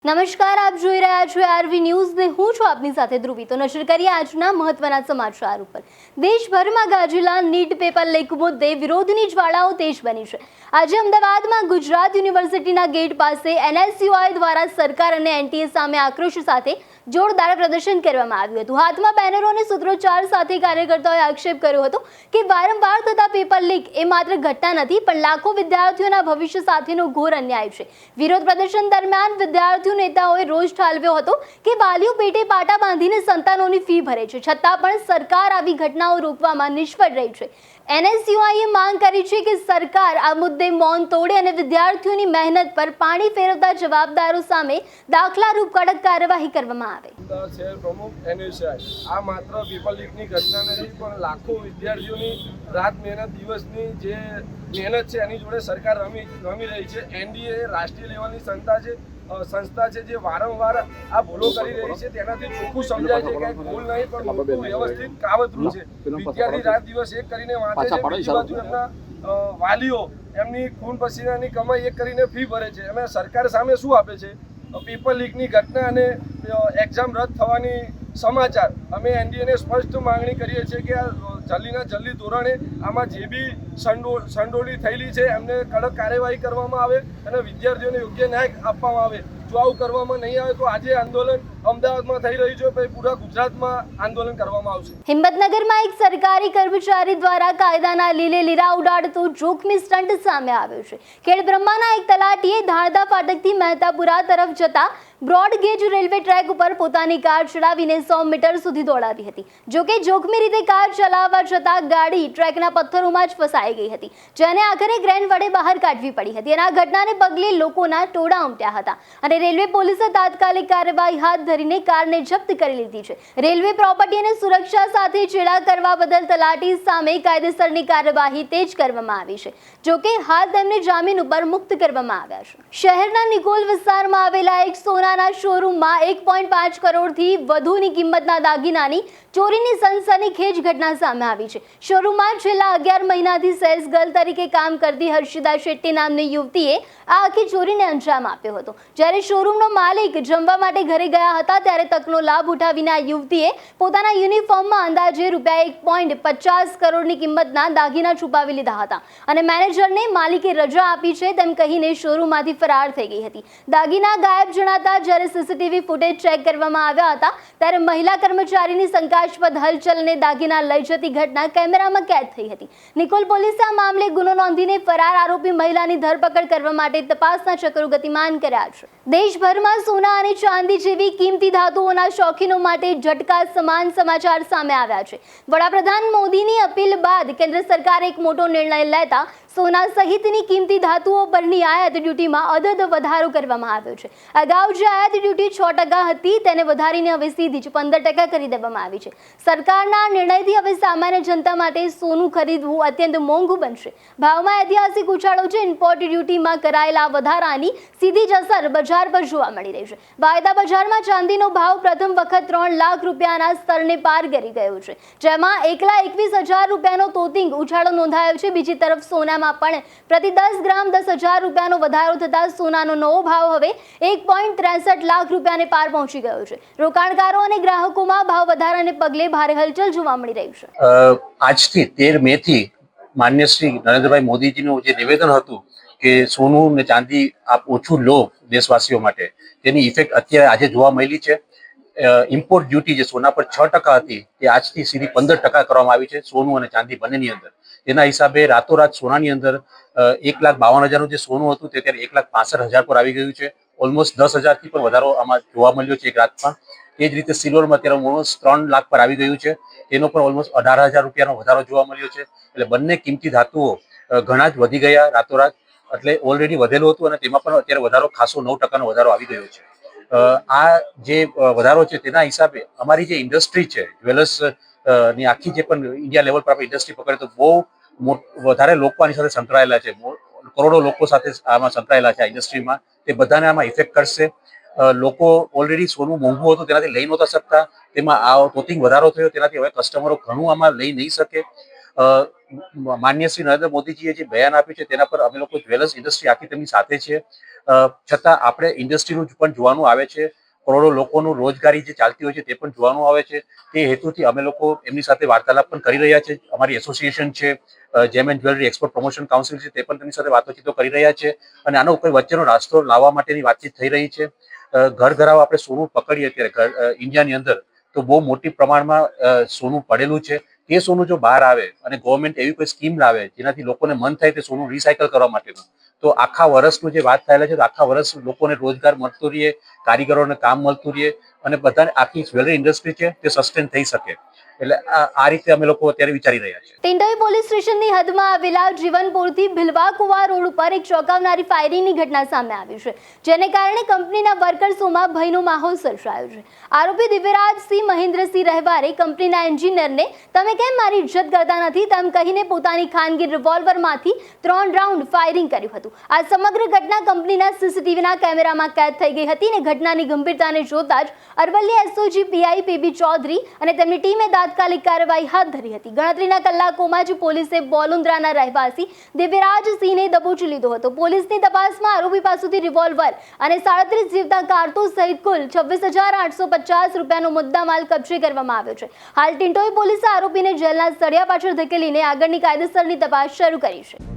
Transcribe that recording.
નમસ્કાર, આપ જોઈ રહ્યા છો આરવી ન્યૂઝ ને હું છું આપની સાથે ધ્રુવી। તો નજર કરીએ આજના મહત્વના સમાચાર ઉપર। દેશભરમાં ગાજેલા નીટ પેપર લીક મુદ્દે વિરોધની જ્વાળાઓ તેજ બની છે। આજે અમદાવાદમાં ગુજરાત યુનિવર્સિટીના ગેટ પાસે એનએસયુઆઈ દ્વારા સરકાર અને એનટીએ સામે આક્રોશ સાથે જોરદાર પ્રદર્શન કરવામાં આવ્યું હતું। હાથમાં બેનરો અને સૂત્રોચ્ચાર સાથે કાર્યકર્તાઓએ આક્ષેપ કર્યો હતો કે વારંવાર થતા પેપર લીક એ માત્ર ઘટના નથી પણ લાખો વિદ્યાર્થીઓના ભવિષ્ય સાથેનો ઘોર અન્યાય છે। વિરોધ પ્રદર્શન દરમિયાન વિદ્યાર્થીઓ નેતાઓએ રોષ ઠાલવ્યો હતો કે વાલીઓ પેટે પાટા બાંધીને સંતાનોની ફી ભરે છે, છતાં પણ સરકાર આવી ઘટનાઓ રોકવામાં નિષ્ફળ રહી છે। એનએસયુઆઈએ માંગ કરી છે કે સરકાર આ મુદ્દે મૌન તોડે અને વિદ્યાર્થીઓની મહેનત પર પાણી ફેરવતા જવાબદારો સામે દાખલારૂપ કડક કાર્યવાહી કરવામાં આવે। શહેર પ્રમુખ એનએસયુઆઈ આ માત્ર પેપર લીકની ઘટના નથી પણ લાખો વિદ્યાર્થીઓની રાત મહેનત દિવસની જે મહેનત છે એની જોડે સરકાર રમી રહી છે। એનડીએ રાષ્ટ્રીય લેવલની સંસ્થા છે જે વારંવાર આ ભૂલો કરી રહી છે। તેનાથી ચોખ્ખું સમજાય છે કે ભૂલ નહીં પણ મોટું વ્યવસ્થિત કાવતરું છે। વિદ્યાર્થી રાત દિવસ એક કરીને વાંચે છે, બીજી બાજુ એમના વાલીઓ એમની ખૂન પસીનાની કમાઈ એક કરીને ફી ભરે છે અને સરકાર સામે શું આપે છે? પેપર લીકની ઘટના અને એક્ઝામ રદ થવાની સમાચાર। અમે એનડીએને સ્પષ્ટ માંગણી કરીએ છીએ કે આ જલ્દીના જલ્દી ધોરણે આમાં જે બી સંડોવણી થયેલી છે એમને કડક કાર્યવાહી કરવામાં આવે અને વિદ્યાર્થીઓને યોગ્ય ન્યાય આપવામાં આવે। જો આવું કરવામાં નહીં આવે તો આજે આંદોલન અમદાવાદમાં થઈ રહ્યું છે, પછી પૂરા ગુજરાતમાં આંદોલન કરવામાં આવશે। હિંમતનગરમાં એક સરકારી કર્મચારી દ્વારા કાયદાના લીલે લીરા ઉડાડતો જોખમી સ્ટન્ટ સામે આવ્યો છે। ખેડબ્રહ્માના એક તલાટીએ ધાણદા ફાટકથી મહેતાપુરા તરફ જતા બ્રોડગેજ રેલવે ટ્રેક ઉપર પોતાની કાર ચડાવીને 100 મીટર સુધી દોડાવી હતી। જોકે જોખમી રીતે કાર ચલાવવા છતાં ગાડી ટ્રેકના પથ્થરોમાં જ ફસાઈ ગઈ હતી, જેને આખરે ક્રેન વડે બહાર કાઢવી પડી હતી અને આ ઘટનાને પગલે લોકોના ટોળા ઉમટ્યા હતા અને રેલવે પોલીસે તાત્કાલિક કાર્યવાહી હાથ ધરીને કારને જપ્ત કરી લીધી છે। રેલવે પ્રોપર્ટી અને સુરક્ષા સાથે ચેડા કરવા બદલ તલાટી સામે કાયદેસરની કાર્યવાહી તેજ કરવામાં આવી છે। જોકે હાલ તેમને જામીન ઉપર મુક્ત કરવામાં આવ્યા છે। શહેરના નિકોલ વિસ્તારમાં આવેલા એક સોનાના શોરૂમમાં 1.5 કરોડથી વધુની કિંમતના દાગીનાની ચોરીની સનસનીખેજ ઘટના સામે આવી છે। શોરૂમમાં છેલ્લા 11 મહિનાથી સેલ્સ ગર્લ તરીકે કામ કરતી હર્ષિદા શેટ્ટી નામની યુવતીએ આ આખી ચોરીને અંજામ આપ્યો હતો। જ્યારે શોરૂમનો માલિક જમવા માટે ઘરે ગયા હતા ત્યારે તકનો લાભ ઉઠાવીને આ યુવતીએ પોતાના યુનિફોર્મમાં અંદાજે ₹1.50 કરોડની કિંમતના દાગીના છુપાવી લીધા હતા અને મેનેજરને માલિકે રજા આપી છે તેમ કહીને શોરૂમમાંથી ફરાર થઈ ગઈ હતી। દાગીના ગાયબ જણાતા જ્યારે સીસીટીવી ફૂટેજ ચેક કરવામાં આવ્યા હતા ત્યારે મહિલા કર્મચારીની શંકાસ્પદ હલચલ અને દાગીના લઈ જતી ઘટના કેમેરામાં કેદ થઈ હતી। નિકોલ પોલીસે આ મામલે ગુનો નોંધીને ફરાર આરોપી મહિલાની ધરપકડ કરવા માટે તપાસના ચક્રો ગતિમાન કર્યા છે। દેશભરમાં સોના અને ચાંદી જેવી કિંમતી ધાતુઓના શોખીનો માટે ઝટકા સમાન સમાચાર સામે આવ્યા છે। વડાપ્રધાન મોદીની અપીલ બાદ કેન્દ્ર સરકારે એક મોટો નિર્ણય લેતા સોના સહિતની કિંમતી ધાતુઓ પરની આયાત ડ્યુટીમાં અદદ વધારો કરવામાં આવ્યો છે। અગાઉ જે આયાત ડ્યુટી 6% હતી તેને વધારીને હવે સીધી જ 15% કરી દેવામાં આવી છે। સરકારના નિર્ણયથી હવે સામાન્ય જનતા માટે સોનું ખરીદવું અત્યંત મોંઘું બનશે। ભાવમાં ઐતિહાસિક ઉછાળો છે। ઇમ્પોર્ટ ડ્યુટીમાં કરાયેલા વધારાની સીધી જ અસર બજાર પર જોવા મળી રહી છે। વાયદા બજારમાં ચાંદીનો ભાવ પ્રથમ વખત 3 લાખ રૂપિયાના સ્તરને પાર કરી ગયો છે, જેમાં 1,21,000 રૂપિયાનો તોતિંગ ઉછાળો નોંધાયો છે। બીજી તરફ સોના પણ પ્રતિ 10 ગ્રામ 10,000 રૂપિયાનો વધારો થતા સોનાનો નવો ભાવ હવે 1.63 લાખ રૂપિયાને પાર પહોંચી ગયો છે। રોકાણકારો અને ગ્રાહકોમાં ભાવ વધારાને પગલે ભારે હલચલ જોવા મળી રહી છે। આજથી 13 મે થી માન્ય શ્રી નરેન્દ્રભાઈ મોદીજીનું જે નિવેદન હતું કે સોનું ને ચાંદી આપ ઓછું લો દેશવાસીઓ માટે, તેની ઇફેક્ટ અત્યારે આજે જોવા મળી છે। ઇમ્પોર્ટ ડ્યુટી જે સોના પર 6% હતી તે આજથી સીધી 15% કરવામાં આવી છે સોનું અને ચાંદી બંનેની અંદર। તેના હિસાબે રાતોરાત સોનાની અંદર 1,52,000 જે સોનું હતું તે અત્યારે 1,65,000 પર આવી ગયું છે। ઓલમોસ્ટ 10,000 થી પણ વધારો આમાં જોવા મળ્યો છે એક રાતમાં। તે જ રીતે સિલ્વરમાં અત્યારે ઓલમોસ્ટ 3 લાખ પર આવી ગયું છે, તેનો પણ ઓલમોસ્ટ 18,000 રૂપિયાનો વધારો જોવા મળ્યો છે। એટલે બંને કિંમતી ધાતુઓ ઘણા જ વધી ગયા રાતોરાત। એટલે ઓલરેડી વધેલું હતું અને તેમાં પણ અત્યારે વધારો ખાસો 9%નો વધારો આવી ગયો છે। આ જે વધારો છે તેના હિસાબે અમારી જે ઇન્ડસ્ટ્રી છે જ્વેલર્સ ની આખી જે પણ ઇન્ડિયા લેવલ પર આપણે ઇન્ડસ્ટ્રી પકડે તો બહુ વધારે લોકો આની સાથે સંકળાયેલા છે। કરોડો લોકો સાથે આમાં સંકળાયેલા છે આ ઇન્ડસ્ટ્રીમાં। તે બધાને આમાં ઇફેક્ટ કરશે। લોકો ઓલરેડી સોનું મોંઘું હતું તેનાથી લઈ નહોતા શકતા, તેમાં આ તોતિંગ વધારો થયો તેનાથી હવે કસ્ટમરો ઘણું આમાં લઈ નહીં શકે। માન્ય શ્રી નરેન્દ્ર મોદીજીએ જે બયાન આપ્યું છે તેના પર અમે લોકો જ્વેલર્સ ઇન્ડસ્ટ્રી આખી તેમની સાથે છે. છતાં આપણે ઇન્ડસ્ટ્રીનું પણ જોવાનું આવે છે, કરોડો લોકોનું રોજગારી જે ચાલતી હોય છે તે પણ જોવાનું આવે છે. તે હેતુથી અમે લોકો એમની સાથે વાર્તાલાપ પણ કરી રહ્યા છે. અમારી એસોસિએશન છે, જેમ and jewellery export promotion council છે, તે પણ તેમની સાથે વાતચીતો કરી રહ્યા છે અને આનો કોઈ વચ્ચેનો રાસ્તો લાવવા માટેની વાતચીત થઈ રહી છે. ઘર ઘરાવ આપણે સોનું પકડીએ અત્યારે ઇન્ડિયાની અંદર તો બહુ મોટી પ્રમાણમાં સોનું પડેલું છે. તે સોનું જો બહાર આવે અને ગવર્મેન્ટ એવી કોઈ સ્કીમ લાવે જેનાથી લોકોને મન થાય તે સોનું રિસાયકલ કરવા માટેનું, તો આખા વર્ષનું જે વાત થયેલા છે તો આખા વર્ષ લોકોને રોજગાર મળતો રહીએ, કારીગરોને કામ મળતું રહીએ અને બધાને આખી જ્વેલરી ઇન્ડસ્ટ્રી છે તે સસ્ટેન થઈ શકે. એટલે આ રીતે અમે લોકો અત્યારે વિચારી રહ્યા છીએ. ટિંડોઈ પોલીસ સ્ટેશનની હદમાં આવેલા જીવનપુરથી ભિલવાકુવા રોડ ઉપર એક ચોંકાવનારી ફાયરિંગની ઘટના સામે આવી છે, જેને કારણે કંપનીના વર્કર્સોમાં ભયનો માહોલ સર્જાયો છે. આરોપી દિવ્યરાજસિંહ મહેન્દ્રસિંહ રહેવારે કંપનીના એન્જિનિયરને તમે કેમ મારી ઇજ્જત કરતા નથી તેમ કહીને પોતાની ખાનગી રિવોલ્વરમાંથી 3 રાઉન્ડ ફાયરિંગ કર્યું હતું. આ સમગ્ર ઘટના કંપનીના સીસીટીવીના કેમેરામાં કેદ થઈ ગઈ હતી અને ઘટનાની ગંભીરતાને જોતા જ Aravalli SOG PI PB Chaudhary અને તેમની ટીમે તાત્કાલિક કાર્યવાહી હાથ ધરી હતી. ગણતરીના કલાકોમાં જ પોલીસે બોલુન્દ્રાના રહેવાસી દિવ્યરાજસિંહને દબોચી લીધો હતો. પોલીસની તપાસમાં આરોપી પાસેથી રિવોલ્વર અને 37 જીવતા કારતૂસ સહિત કુલ 26,850 રૂપિયાનો મુદ્દામાલ કબજે કરવામાં આવ્યો છે. હાલ ટિંટોઈ પોલીસે આરોપીને જેલના સળિયા પાછળ ધકેલીને આગળની કાયદેસરની તપાસ શરૂ કરી છે.